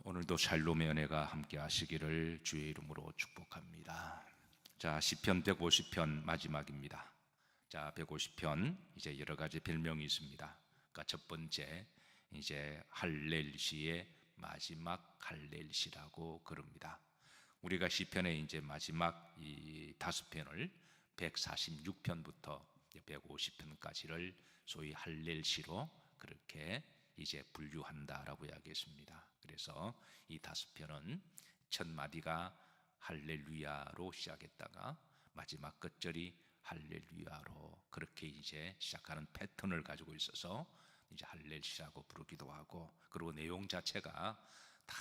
오늘도 샬롬의 은혜가 함께 하시기를 주의 이름으로 축복합니다. 자, 시편 150편 마지막입니다. 자, 150편 이제 여러 가지 별명이 있습니다. 그러니까 첫 번째 이제 할렐시의 마지막 할렐시라고 그럽니다. 우리가 시편의 이제 마지막 이 5편을 146편부터 150편까지를 소위 할렐시로 그렇게 이제 분류한다라고 이야기했습니다. 그래서 이 5편은 첫 마디가 할렐루야로 시작했다가 마지막 끝절이 할렐루야로 그렇게 이제 시작하는 패턴을 가지고 있어서 이제 할렐시라고 부르기도 하고, 그리고 내용 자체가 다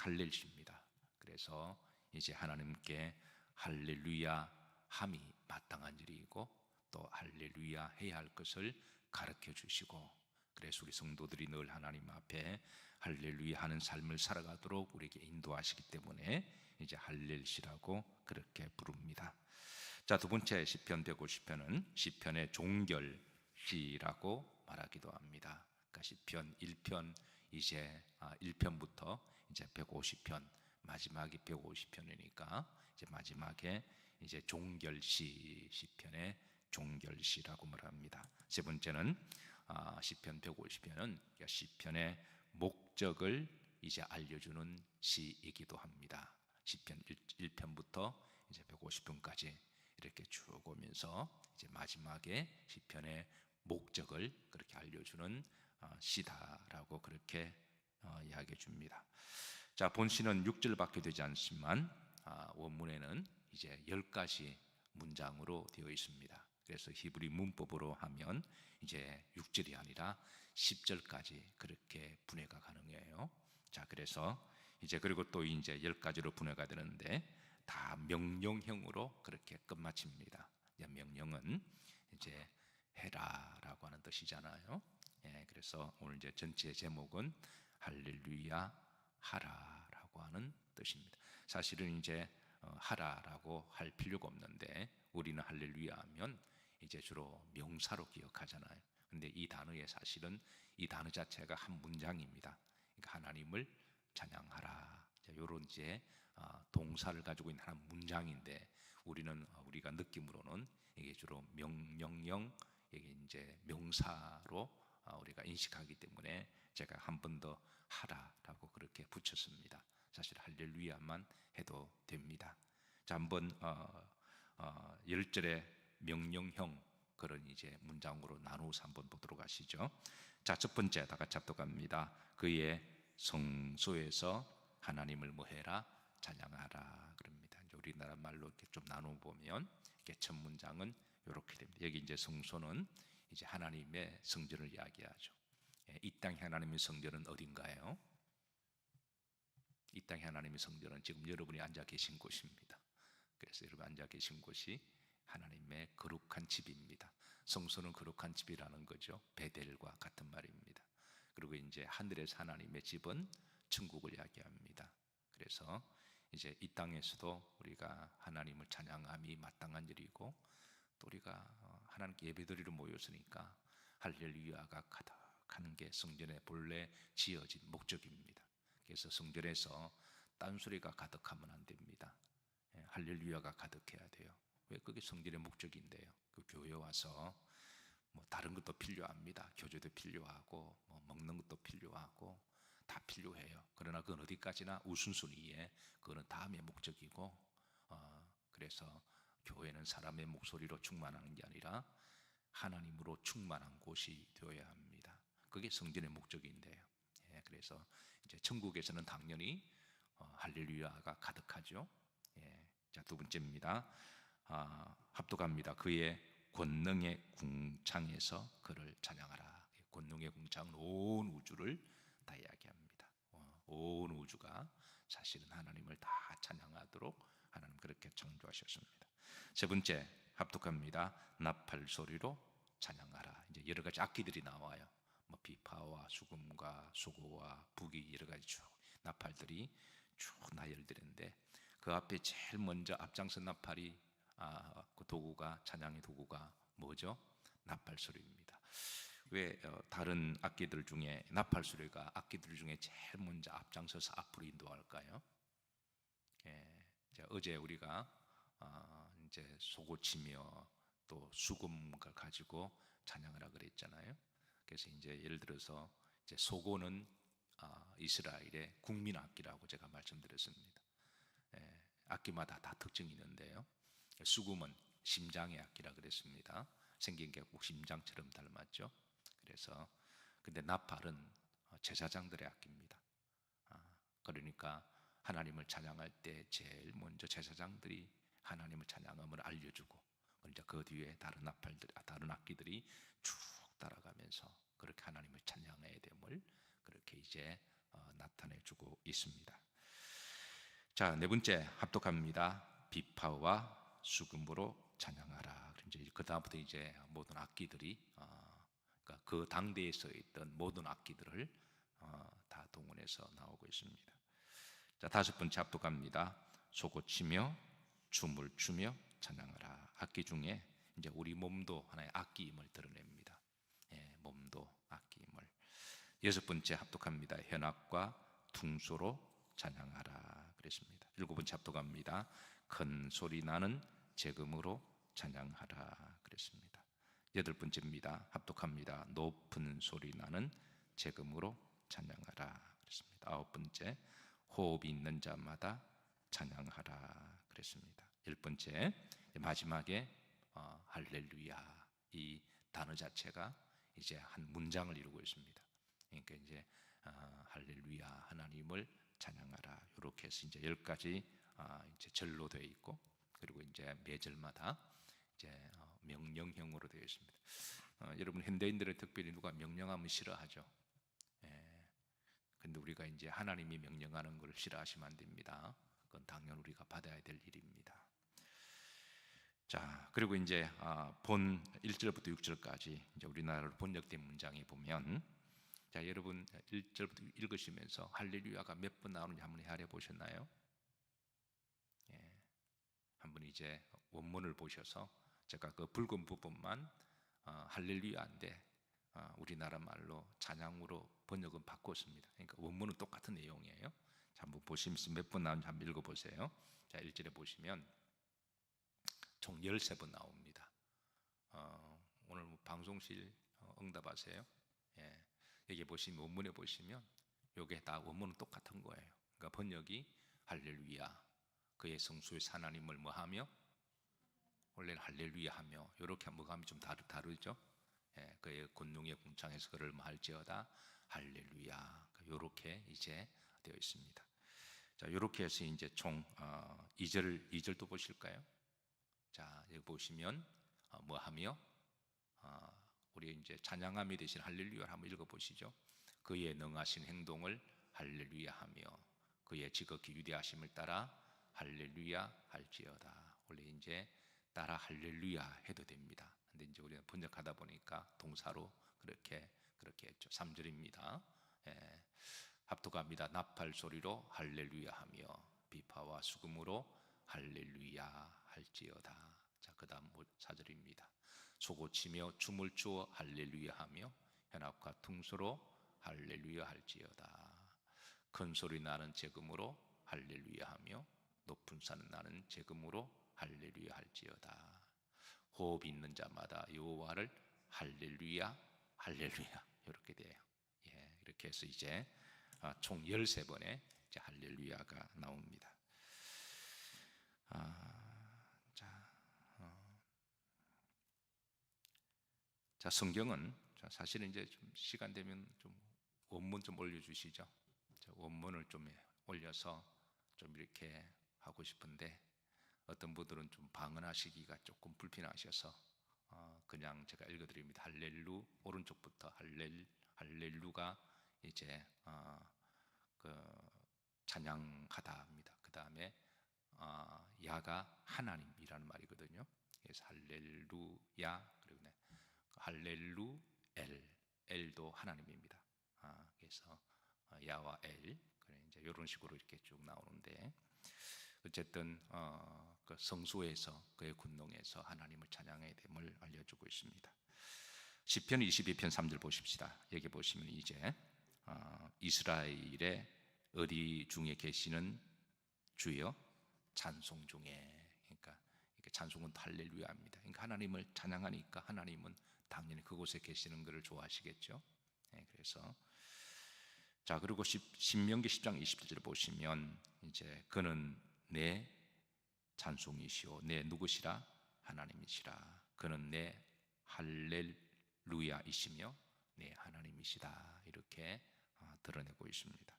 할렐시입니다. 그래서 이제 하나님께 할렐루야 함이 마땅한 일이고 또 할렐루야 해야 할 것을 가르쳐 주시고, 그래서 우리 성도들이 늘 하나님 앞에 할렐루야 하는 삶을 살아가도록 우리에게 인도하시기 때문에 이제 할렐시라고 그렇게 부릅니다. 자, 두 번째 시편 150편은 시편의 종결시라고 말하기도 합니다. 그러니까 시편 1편 이제 1편부터 이제 150편, 마지막이 150편이니까 이제 마지막에 이제 종결시, 시편의 종결시라고 말합니다. 세 번째는 시편 150편은 시편의 목적을 이제 알려주는 시이기도 합니다. 시편 1편부터 이제 150편까지 이렇게 쭉 오면서 이제 마지막에 시편의 목적을 그렇게 알려주는 시다라고 그렇게 이야기해 줍니다. 자, 본시는 6절밖에 되지 않지만 원문에는 이제 10가지 문장으로 되어 있습니다. 그래서 히브리 문법으로 하면 이제 6절이 아니라 10절까지 그렇게 분해가 가능해요. 자, 그래서 이제 그리고 또 이제 10가지로 분해가 되는데 다 명령형으로 그렇게 끝마칩니다. 명령은 이제 해라라고 하는 뜻이잖아요. 예, 그래서 오늘 이제 전체 제목은 할렐루야 하라라고 하는 뜻입니다. 사실은 이제 하라라고 할 필요가 없는데 우리는 할렐루야 하면 이제 주로 명사로 기억하잖아요. 근데 이 단어에 사실은 이 단어 자체가 한 문장입니다. 그러니까 하나님을 찬양하라. 이런 이제 동사를 가지고 있는 한 문장인데 우리가 느낌으로는 이게 주로 명령형, 이게 이제 명사로 우리가 인식하기 때문에 제가 한 번 더 하라라고 그렇게 붙였습니다. 사실 할렐루야만 해도 됩니다. 자, 한번 10절의 명령형 그런 이제 문장으로 나누어서 한번 보도록 하시죠. 자, 첫 번째 다 같이 합독합니다. 그의 성소에서 하나님을 뭐해라? 찬양하라 그럽니다. 이제 우리나라 말로 이렇게 좀 나누어 보면 이게 첫 문장은 이렇게 됩니다. 여기 이제 성소는 이제 하나님의 성전을 이야기하죠. 이 땅의 하나님의 성전은 어딘가요? 이 땅의 하나님의 성전은 지금 여러분이 앉아 계신 곳입니다. 그래서 여러분 앉아 계신 곳이 하나님의 거룩한 집입니다. 성소는 거룩한 집이라는 거죠. 베델과 같은 말입니다. 그리고 이제 하늘에서 하나님의 집은 천국을 이야기합니다. 그래서 이제 이 땅에서도 우리가 하나님을 찬양함이 마땅한 일이고, 또 우리가 하나님께 예배드리러 모였으니까 할렐루야가 가득하는 게 성전의 본래 지어진 목적입니다. 그래서 성전에서 딴소리가 가득하면 안 됩니다. 할렐루야가 가득해야 돼요. 왜? 그게 성전의 목적인데요. 그 교회 와서 뭐 다른 것도 필요합니다. 교제도 필요하고 뭐 먹는 것도 필요하고 다 필요해요. 그러나 그건 어디까지나 우선순위에 그거는 다음의 목적이고, 그래서 교회는 사람의 목소리로 충만하는 게 아니라 하나님으로 충만한 곳이 되어야 합니다. 그게 성전의 목적인데요. 예, 그래서 이제 천국에서는 당연히 할렐루야가 가득하죠. 예, 자, 두 번째입니다. 합독합니다. 그의 권능의 궁창에서 그를 찬양하라. 권능의 궁창은 온 우주를 다 이야기합니다. 온 우주가 사실은 하나님을 다 찬양하도록 하나님 그렇게 창조하셨습니다. 세 번째 합독합니다. 나팔 소리로 찬양하라. 이제 여러 가지 악기들이 나와요. 뭐 비파와 수금과 소고와 북이 여러 가지 쭉 나팔들이 쭉 나열되는데 그 앞에 제일 먼저 앞장선 나팔이 그 도구가 찬양의 도구가 뭐죠? 나팔 소리입니다. 왜 다른 악기들 중에 나팔 소리가 악기들 중에 제일 먼저 앞장서서 앞으로 인도할까요? 예, 어제 우리가 이제 소고치며 또 수금을 가지고 찬양하라 그랬잖아요. 그래서 이제 예를 들어서 이제 소고는 이스라엘의 국민 악기라고 제가 말씀드렸습니다. 예, 악기마다 다 특징이 있는데요. 수금은 심장의 악기라 그랬습니다. 생긴 게 꼭 심장처럼 닮았죠. 그래서 근데 나팔은 제사장들의 악기입니다. 그러니까 하나님을 찬양할 때 제일 먼저 제사장들이 하나님을 찬양함을 알려주고, 이제 그 뒤에 다른 나팔들, 다른 악기들이 쭉 따라가면서 그렇게 하나님을 찬양해야 됨을 그렇게 이제 나타내주고 있습니다. 자, 네 번째 합독합니다. 비파와 수금으로 찬양하라. 이제 그 다음부터 이제 모든 악기들이 그러니까 그 당대에 서 있던 모든 악기들을 다 동원해서 나오고 있습니다. 자, 다섯 번째 합독합니다. 소고치며 춤을 추며 찬양하라. 악기 중에 이제 우리 몸도 하나의 악기임을 드러냅니다. 예, 몸도 악기임을. 여섯 번째 합독합니다. 현악과 퉁소로 찬양하라 그랬습니다. 일곱 번째 합독합니다. 큰 소리 나는 재금으로 찬양하라 그랬습니다. 여덟 번째입니다. 합독합니다. 높은 소리 나는 재금으로 찬양하라 그랬습니다. 아홉 번째, 호흡이 있는 자마다 찬양하라 그랬습니다. 열 번째, 마지막에 할렐루야, 이 단어 자체가 이제 한 문장을 이루고 있습니다. 그러니까 이제 할렐루야, 하나님을 찬양하라, 이렇게 해서 이제 10가지 이제 절로 되어 있고, 그리고 이제 매 절마다 이제 명령형으로 되어 있습니다. 여러분, 현대인들은 특별히 누가 명령하면 싫어하죠. 예. 근데 우리가 이제 하나님이 명령하는 걸 싫어하시면 안 됩니다. 그건 당연 우리가 받아야 될 일입니다. 자, 그리고 이제 본 1절부터 6절까지 이제 우리나라로 번역된 문장에 보면, 자, 여러분 1절부터 읽으시면서 할렐루야가 몇 번 나오는지 한번 헤아려 보셨나요? 예. 한번 이제 원문을 보셔서 제가 그 붉은 부분만 할렐루야인데 우리나라 말로 찬양으로 번역은 바꿨습니다. 그러니까 원문은 똑같은 내용이에요. 자, 한번 보시면서 몇 번 나오는지 한번 읽어보세요. 자, 1절에 보시면 총 13번 나옵니다. 오늘 뭐 방송실 응답하세요. 예. 여기 보시면 원문에 보시면 이게 다 원문은 똑같은 거예요. 그러니까 번역이 할렐루야, 그의 성수의 하나님을 뭐하며, 원래는 할렐루야 하며, 이렇게 뭐하면 좀 다르죠. 예, 그의 권능의 궁창에서 그를 할지어다 할렐루야, 이렇게 이제 되어 있습니다. 자, 이렇게 해서 이제 총 2절도 보실까요? 자, 여기 보시면 뭐하며, 우리 이제 찬양함이 되신 할렐루야를 한번 읽어보시죠. 그의 능하신 행동을 할렐루야 하며 그의 지극히 위대하심을 따라 할렐루야 할지어다. 원래 이제 따라 할렐루야 해도 됩니다. 근데 이제 우리가 번역하다 보니까 동사로 그렇게 했죠. 3절입니다. 예, 합독합니다. 나팔 소리로 할렐루야 하며 비파와 수금으로 할렐루야 할지어다. 자, 그 다음 4절입니다. 소고치며 춤을 추어 할렐루야 하며 현악과 퉁소로 할렐루야 할지어다. 큰 소리 나는 재금으로 할렐루야 하며 높은 산 나는 재금으로 할렐루야 할지어다. 호흡 있는 자마다 여호와를 할렐루야 할렐루야, 이렇게 돼요. 예, 이렇게 해서 이제 총 13번의 이제 할렐루야가 나옵니다. 자, 성경은 사실은 이제 좀 시간 되면 좀 원문 좀 올려주시죠. 원문을 좀 올려서 좀 이렇게 하고 싶은데 어떤 분들은 좀 방언하시기가 조금 불편하셔서 그냥 제가 읽어드립니다. 할렐루, 오른쪽부터 할렐루가 이제 그 찬양하다입니다. 그 다음에 야가 하나님이라는 말이거든요. 그래서 할렐루야, 그리고 할렐루 엘도 하나님입니다. 그래서 야와 엘, 이제 이런 식으로 이렇게 쭉 나오는데, 어쨌든 그 성소에서 그의 군동에서 하나님을 찬양해야 됨을 알려주고 있습니다. 시편 22편 3절 보십시다. 여기 보시면 이제 이스라엘의 어디 중에 계시는 주여 찬송 중에, 그러니까 이렇게 찬송은 할렐루야입니다. 그러니까 하나님을 찬양하니까 하나님은 당연히 그곳에 계시는 것을 좋아하시겠죠. 그래서 자, 그리고 신명기 10장 27절 보시면 이제 그는 내 찬송이시오, 내 누구시라? 하나님이시라. 그는 내 할렐루야이시며 내 하나님이시다. 이렇게 드러내고 있습니다.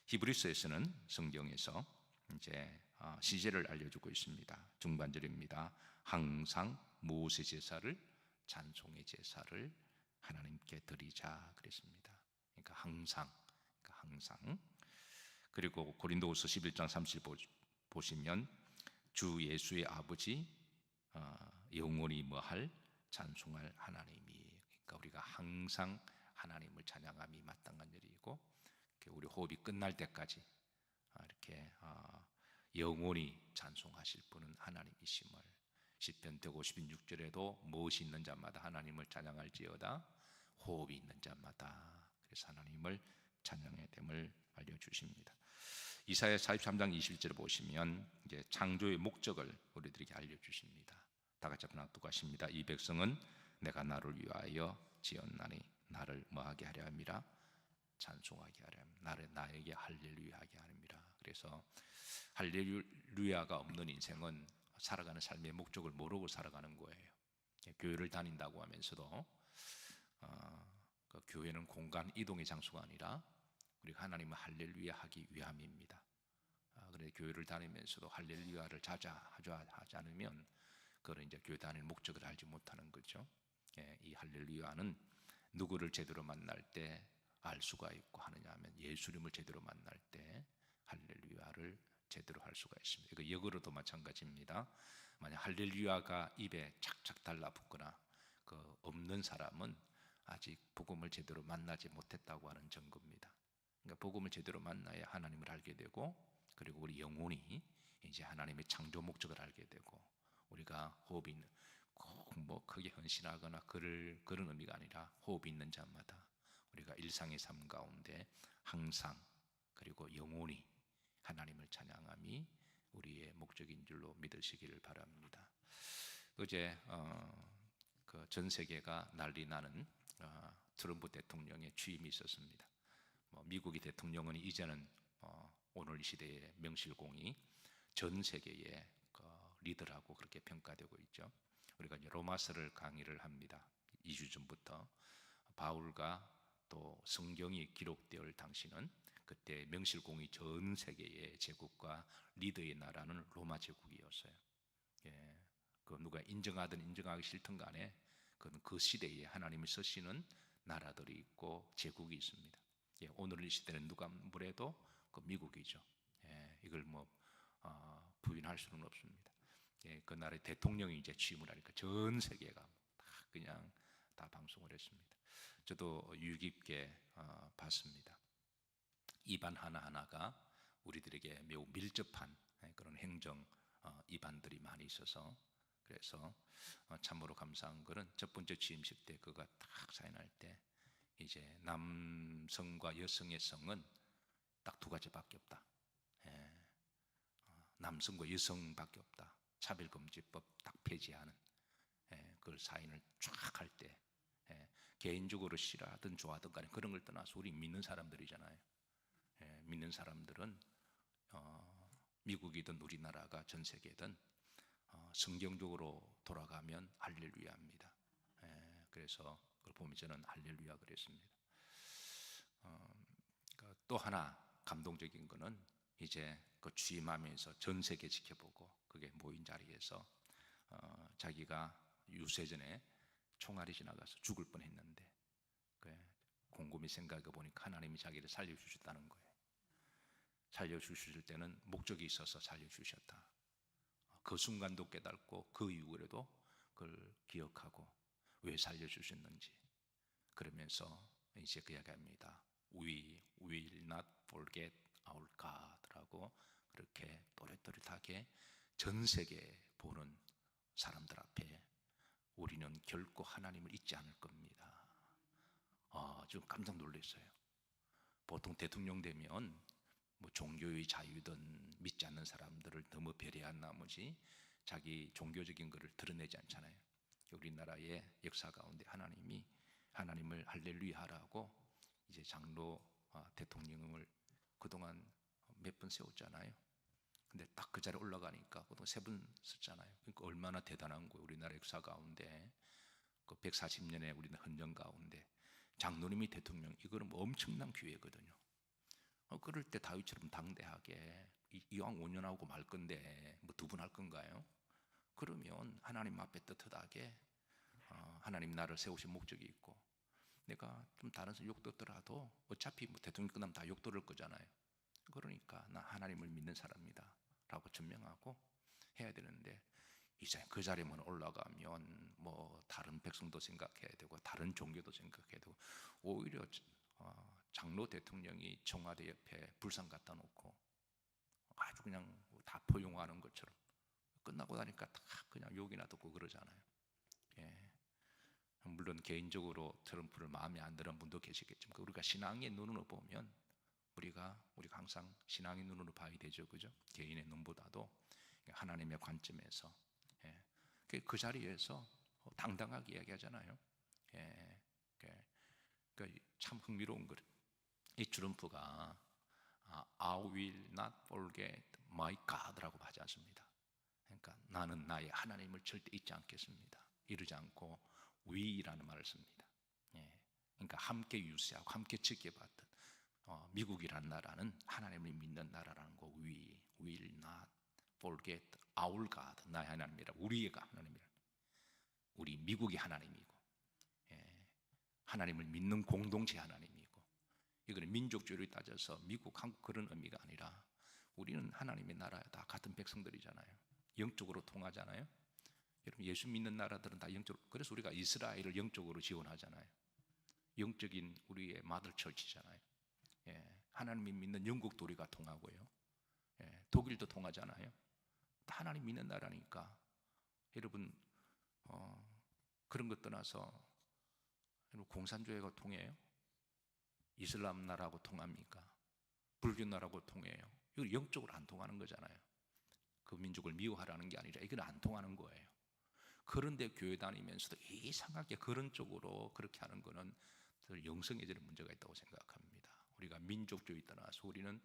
히브리서에서는 성경에서 이제 시제를 알려주고 있습니다. 중반절입니다. 항상 모세 제사를, 찬송의 제사를 하나님께 드리자 그랬습니다. 그러니까 항상. 그리고 고린도후서 11장 30 보시면 주 예수의 아버지 영원히 뭐할 찬송할 하나님이, 그러니까 우리가 항상 하나님을 찬양함이 마땅한 일이고, 우리 호흡이 끝날 때까지 이렇게 영원히 찬송하실 분은 하나님이심을, 시편 156절에도 무엇이 있는 자마다 하나님을 찬양할지어다 호흡이 있는 자마다, 그래서 하나님을 찬양해야 됨을 알려주십니다. 이사야 43장 21절을 보시면 이제 창조의 목적을 우리들에게 알려주십니다. 다 같이 한번 납독하십니다. 이 백성은 내가 나를 위하여 지었나니 나를 뭐하게 하려 함이라? 찬송하게 하려 함이라. 나에게 할렐루야 하게 하느니라. 그래서 할렐루야가 없는 인생은 살아가는 삶의 목적을 모르고 살아가는 거예요. 교회를 다닌다고 하면서도 그 교회는 공간 이동의 장소가 아니라 우리가 하나님을 할렐루야 하기 위함입니다. 그래서 교회를 다니면서도 할렐루야를 자주 하지 않으면 그건 이제 교회 다니는 목적을 알지 못하는 거죠. 이 할렐루야는 누구를 제대로 만날 때 알 수가 있고 하느냐 하면 예수님을 제대로 만날 때 할렐루야를 제대로 할 수가 있습니다. 이거 역으로도 마찬가지입니다. 만약 할렐루야가 입에 착착 달라붙거나 그 없는 사람은 아직 복음을 제대로 만나지 못했다고 하는 증거입니다. 그러니까 복음을 제대로 만나야 하나님을 알게 되고, 그리고 우리 영혼이 이제 하나님의 창조 목적을 알게 되고, 우리가 호흡이 있는, 꼭 뭐 크게 헌신하거나 그런 의미가 아니라 호흡이 있는 자마다 우리가 일상의 삶 가운데 항상 그리고 영원히 하나님을 찬양함이 우리의 목적인 줄로 믿으시기를 바랍니다. 어제 그 전 세계가 난리 나는 트럼프 대통령의 취임이 있었습니다. 미국의 대통령은 이제는 오늘 이 시대의 명실공히 전 세계의 리더라고 그렇게 평가되고 있죠. 우리가 이제 로마서를 강의를 합니다. 2주 전부터 바울과 또 성경이 기록될 당시는 그때 명실공히 전 세계의 제국과 리더의 나라는 로마 제국이었어요. 그 누가 인정하든 인정하기 싫든 간에 그건 그 시대에 하나님이 쓰시는 나라들이 있고 제국이 있습니다. 오늘 이 시대는 누가 뭐래도 그 미국이죠. 이걸 부인할 수는 없습니다. 그 나라의 대통령이 이제 취임을 하니까 전 세계가 다 그냥 다 방송을 했습니다. 저도 유의 깊게 봤습니다. 입안 하나하나가 우리들에게 매우 밀접한 그런 행정 입안들이 많이 있어서, 그래서 참으로 감사한 것은 첫 번째 취임식 때 그가 딱 사인할 때 이제 남성과 여성의 성은 딱 두 가지밖에 없다. 남성과 여성밖에 없다. 차별금지법 딱 폐지하는 그걸 사인을 쫙 할 때 개인적으로 싫어하든 좋아하든 간에 그런 걸 떠나서 우리 믿는 사람들이잖아요. 믿는 사람들은 미국이든 우리나라가 전 세계든 성경적으로 돌아가면 할렐루야입니다. 그래서 그걸 보면 저는 할렐루야 그랬습니다. 또 하나 감동적인 거는 이제 그 취임하면서 전 세계 지켜보고 그게 모인 자리에서 자기가 유세전에 총알이 지나가서 죽을 뻔했는데 곰곰이 생각해 보니까 하나님이 자기를 살려주셨다는 거예요. 살려주실 때는 목적이 있어서 살려주셨다. 그 순간도 깨닫고 그 이후에도 그걸 기억하고 왜 살려주셨는지 그러면서 이제 그 이야기합니다. We will not forget our God라고 그렇게 또렷또렷하게 전 세계 보는 사람들 앞에 우리는 결코 하나님을 잊지 않을 겁니다. 지금 깜짝 놀랐어요. 보통 대통령 되면 뭐 종교의 자유든 믿지 않는 사람들을 너무 배려한 나머지 자기 종교적인 것을 드러내지 않잖아요. 우리나라의 역사 가운데 하나님을 할렐루야 하라고 이제 장로 대통령을 그동안 몇 번 세웠잖아요. 근데 딱 그 자리에 올라가니까 보통 3번 썼잖아요. 그러니까 얼마나 대단한 거예요. 우리나라 역사 가운데 그 140년의 우리나라 헌정 가운데 장로님이 대통령, 이거는 뭐 엄청난 기회거든요. 그럴 때 다윗처럼 당대하게 이왕 5년 하고 말 건데 뭐 2번 할 건가요? 그러면 하나님 앞에 떳떳하게 하나님 나를 세우신 목적이 있고, 내가 좀 다른 사람 욕 듣더라도 어차피 뭐 대통령 끝나면 다 욕 들을 거잖아요. 그러니까 나 하나님을 믿는 사람이다 라고 증명하고 해야 되는데, 이제 그 자리만 올라가면 뭐 다른 백성도 생각해야 되고 다른 종교도 생각해야 되고, 오히려 장로 대통령이 청와대 옆에 불상 갖다 놓고 아주 그냥 다 포용하는 것처럼 끝나고 나니까 다 그냥 욕이나 듣고 그러잖아요. 예. 물론 개인적으로 트럼프를 마음에 안 드는 분도 계시겠지만, 우리가 신앙의 눈으로 보면 우리가 항상 신앙의 눈으로 봐야 되죠, 그죠? 개인의 눈보다도 하나님의 관점에서. 예. 그 자리에서 당당하게 이야기하잖아요. 예. 참 흥미로운 거예요. 이 트럼프가 I will not forget my God라고 하지 않습니다. 그러니까 나는 나의 하나님을 절대 잊지 않겠습니다. 이러지 않고 we라는 말을 씁니다. 예. 그러니까 함께 유세하고 함께 지켜봤던 미국이라는 나라는 하나님을 믿는 나라라는 거. We will not forget our God. 나의 하나님이라, 우리의 하나님이라. 우리 미국이 하나님이고, 예. 하나님을 믿는 공동체 하나님이고, 이거는 민족주의를 따져서 미국, 한국 그런 의미가 아니라 우리는 하나님의 나라에 다 같은 백성들이잖아요. 영적으로 통하잖아요. 여러분, 예수 믿는 나라들은 다 영적으로, 그래서 우리가 이스라엘을 영적으로 지원하잖아요. 영적인 우리의 마들 철치잖아요. 예, 하나님이 믿는 영국도 우리가 통하고요. 예, 독일도 통하잖아요. 다 하나님 믿는 나라니까. 여러분, 그런 것 떠나서 여러분, 공산주의가 통해요? 이슬람 나라하고 통합니까? 불교 나라하고 통해요? 이거 영적으로 안 통하는 거잖아요. 그 민족을 미워하라는 게 아니라 이건 안 통하는 거예요. 그런데 교회 다니면서도 이상하게 그런 쪽으로 그렇게 하는 거는 영성에대한 문제가 있다고 생각합니다. 우리가 민족주의 떠나서 우리는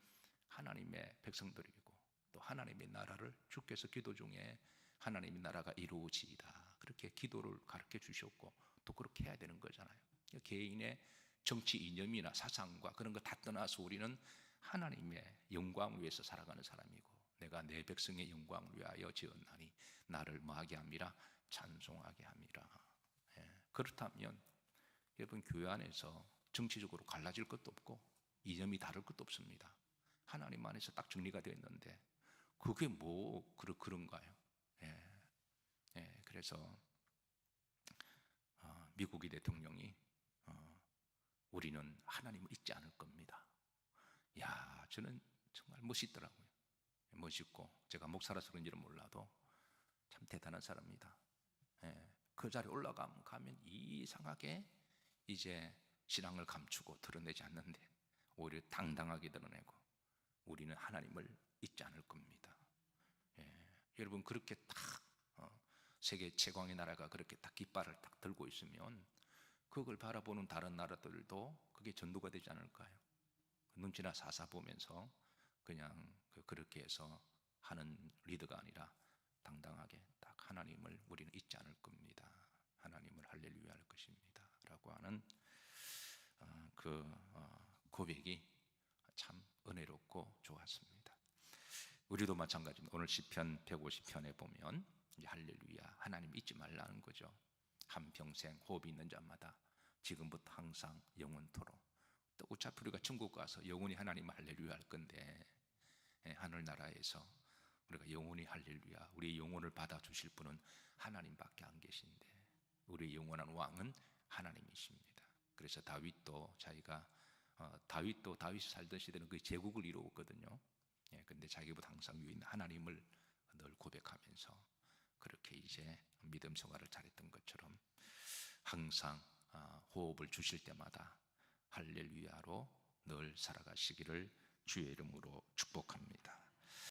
하나님의 백성들이고, 또 하나님의 나라를 주께서 기도 중에 하나님의 나라가 이루어지이다 그렇게 기도를 가르쳐 주셨고, 또 그렇게 해야 되는 거잖아요. 개인의 정치 이념이나 사상과 그런 거 다 떠나서 우리는 하나님의 영광을 위해서 살아가는 사람이고, 내가 내 백성의 영광을 위하여 지었나니 나를 뭐하게 함이라? 찬송하게 함이라. 예. 그렇다면 여러분, 교회 안에서 정치적으로 갈라질 것도 없고 이념이 다를 것도 없습니다. 하나님 안에서 딱 정리가 되어 있는데 그게 뭐 그런가요? 예. 예. 그래서 미국의 대통령이 우리는 하나님을 잊지 않을 겁니다. 야, 저는 정말 멋있더라고요. 멋있고, 제가 목사라서 그런지는 몰라도 참 대단한 사람입니다. 예, 그 자리에 올라가면 이상하게 이제 신앙을 감추고 드러내지 않는데 오히려 당당하게 드러내고, 우리는 하나님을 잊지 않을 겁니다. 예, 여러분, 그렇게 딱 세계 최강의 나라가 그렇게 딱 깃발을 딱 들고 있으면 그걸 바라보는 다른 나라들도 그게 전도가 되지 않을까요? 눈치나 사사 보면서 그냥 그렇게 해서 하는 리더가 아니라 당당하게 딱 하나님을 우리는 잊지 않을 겁니다. 하나님을 할렐루야 할 것입니다 라고 하는 고백이 참 은혜롭고 좋았습니다. 우리도 마찬가지입니다. 오늘 시편 150편에 보면 이제 할렐루야, 하나님 잊지 말라는 거죠. 한평생 호흡이 있는 자마다 지금부터 항상 영원토록. 또 어차피 우리가 천국 가서 영원히 하나님을 할렐루야 할 건데, 하늘나라에서 우리가 영원히 할렐루야, 우리의 영혼을 받아주실 분은 하나님밖에 안 계신데, 우리의 영원한 왕은 하나님이십니다. 그래서 다윗도 다윗이 살던 시대는 그 제국을 이루었거든요. 그런데 자기보다 항상 위인 하나님을 늘 고백하면서 그렇게 이제 믿음 생활을 잘했던 것처럼 항상 호흡을 주실 때마다 할렐루야로 늘 살아가시기를 주의 이름으로 축복합니다.